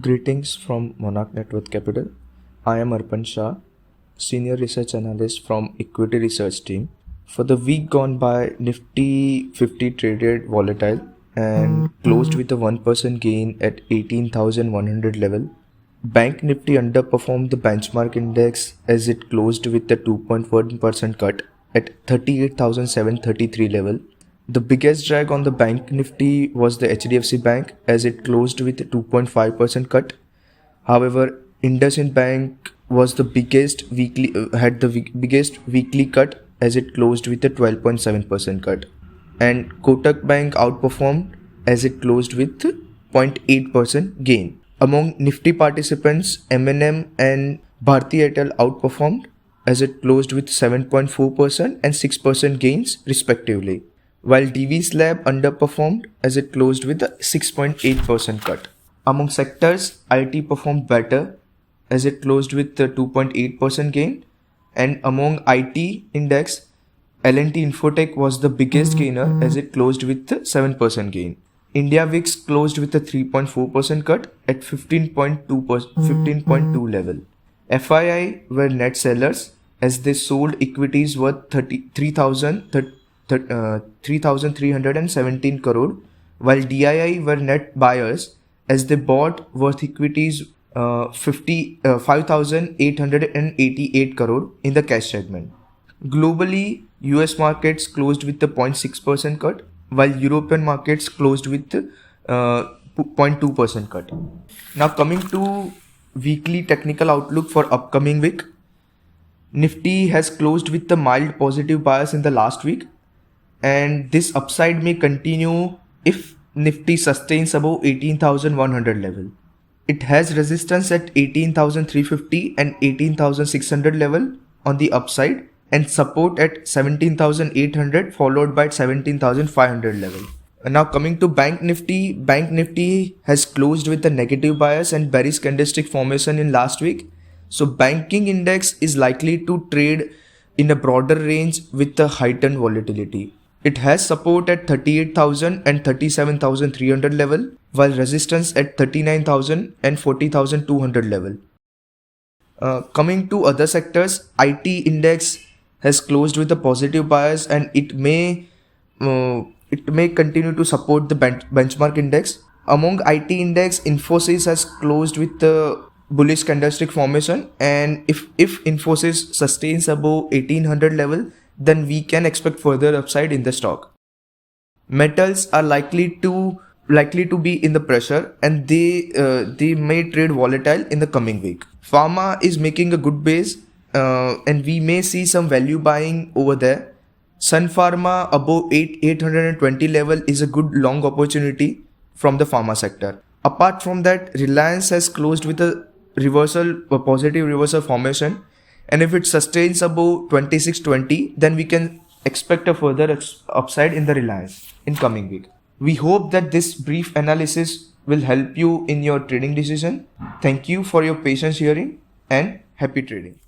Greetings from Monarch Network Capital. I am Arpan Shah, Senior Research Analyst from Equity Research Team. For the week gone by, Nifty 50 traded volatile and closed with a 1% gain at 18,100 level. Bank Nifty underperformed the benchmark index as it closed with a 2.1% cut at 38,733 level. The biggest drag on the Bank Nifty was the HDFC Bank as it closed with a 2.5% cut. However, IndusInd Bank was the biggest biggest weekly cut as it closed with a 12.7% cut. And Kotak Bank outperformed as it closed with 0.8% gain. Among Nifty participants, M&M and Bharti Airtel outperformed as it closed with 7.4% and 6% gains respectively, while Divi's Lab underperformed as it closed with a 6.8% cut. Among sectors, IT performed better as it closed with a 2.8% gain, and among IT index, L&T Infotech was the biggest gainer as it closed with a 7% gain. India VIX closed with a 3.4% cut at 15.2 level. FII were net sellers as they sold equities worth 3,317 crore, while DII were net buyers as they bought worth equities 5,888 crore in the cash segment. Globally, US markets closed with a 0.6% cut, while European markets closed with 0.2% cut. Now coming to weekly technical outlook for upcoming week. Nifty has closed with a mild positive bias in the last week, and this upside may continue if Nifty sustains above 18,100 level. It has resistance at 18,350 and 18,600 level on the upside, and support at 17,800 followed by 17,500 level. And now coming to Bank Nifty has closed with a negative bias and bearish candlestick formation in last week. So banking index is likely to trade in a broader range with a heightened volatility. It has support at 38,000 and 37,300 level, while resistance at 39,000 and 40,200 level. Coming to other sectors, IT index has closed with a positive bias, and it may continue to support the benchmark index. Among IT index, Infosys has closed with the bullish candlestick formation, and if Infosys sustains above 1800 level, then we can expect further upside in the stock. Metals are likely to be in the pressure, and they may trade volatile in the coming week. Pharma is making a good base, and we may see some value buying over there. Sun Pharma above 820 level is a good long opportunity from the pharma sector. Apart from that, Reliance has closed with a positive reversal formation, and if it sustains above 2620, then we can expect a further upside in the Reliance in coming week. We hope that this brief analysis will help you in your trading decision. Thank you for your patience hearing, and happy trading.